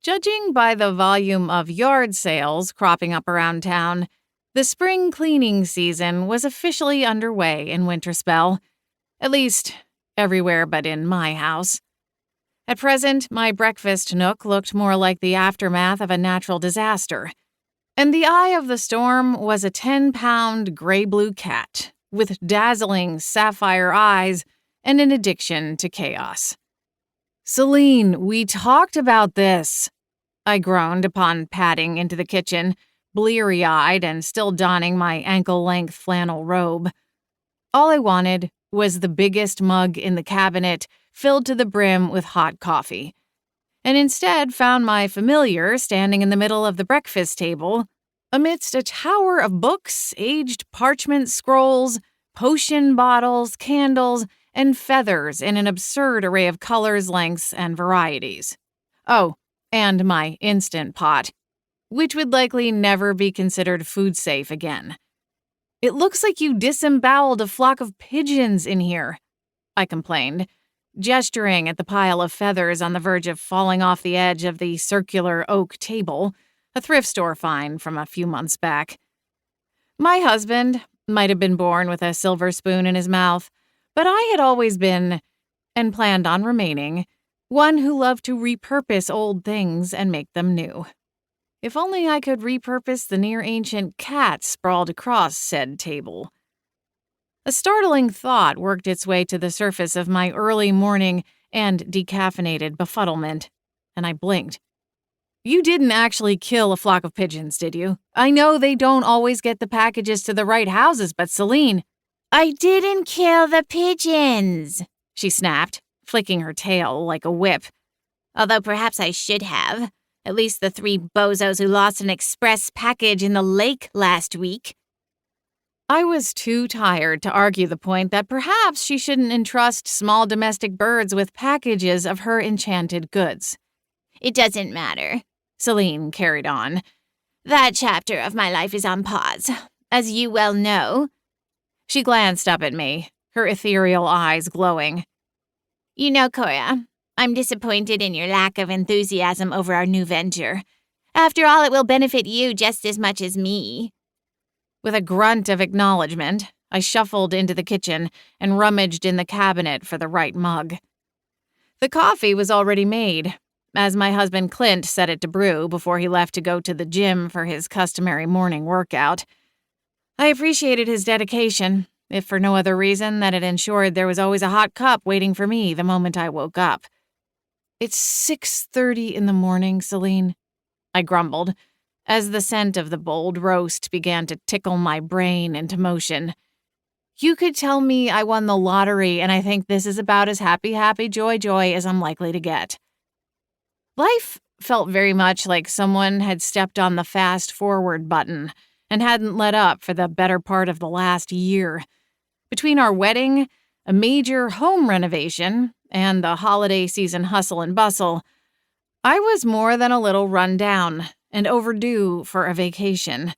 Judging by the volume of yard sales cropping up around town, the spring cleaning season was officially underway in Winterspell, at least everywhere but in my house. At present, my breakfast nook looked more like the aftermath of a natural disaster, and the eye of the storm was a 10-pound gray-blue cat with dazzling sapphire eyes and an addiction to chaos. "Selene, we talked about this," I groaned upon padding into the kitchen, bleary-eyed and still donning my ankle-length flannel robe. All I wanted was the biggest mug in the cabinet filled to the brim with hot coffee, and instead found my familiar standing in the middle of the breakfast table amidst a tower of books, aged parchment scrolls, potion bottles, candles, and feathers in an absurd array of colors, lengths, and varieties. Oh, and my Instant Pot, which would likely never be considered food safe again. "It looks like you disemboweled a flock of pigeons in here," I complained, gesturing at the pile of feathers on the verge of falling off the edge of the circular oak table, a thrift store find from a few months back. My husband might have been born with a silver spoon in his mouth, but I had always been, and planned on remaining, one who loved to repurpose old things and make them new. If only I could repurpose the near-ancient cat sprawled across said table. A startling thought worked its way to the surface of my early morning and decaffeinated befuddlement, and I blinked. "You didn't actually kill a flock of pigeons, did you? I know they don't always get the packages to the right houses, but Selene—" "I didn't kill the pigeons," she snapped, flicking her tail like a whip. "Although perhaps I should have. At least the 3 bozos who lost an express package in the lake last week." I was too tired to argue the point that perhaps she shouldn't entrust small domestic birds with packages of her enchanted goods. "It doesn't matter," Selene carried on. "That chapter of my life is on pause, as you well know." She glanced up at me, her ethereal eyes glowing. "You know, Cora, I'm disappointed in your lack of enthusiasm over our new venture. After all, it will benefit you just as much as me." With a grunt of acknowledgement, I shuffled into the kitchen and rummaged in the cabinet for the right mug. The coffee was already made, as my husband Clint set it to brew before he left to go to the gym for his customary morning workout. I appreciated his dedication, if for no other reason than it ensured there was always a hot cup waiting for me the moment I woke up. "It's 6:30 in the morning, Selene," I grumbled, as the scent of the bold roast began to tickle my brain into motion. "You could tell me I won the lottery, and I think this is about as happy, joy as I'm likely to get." Life felt very much like someone had stepped on the fast-forward button and hadn't let up for the better part of the last year. Between our wedding, a major home renovation, and the holiday season hustle and bustle, I was more than a little run down and overdue for a vacation.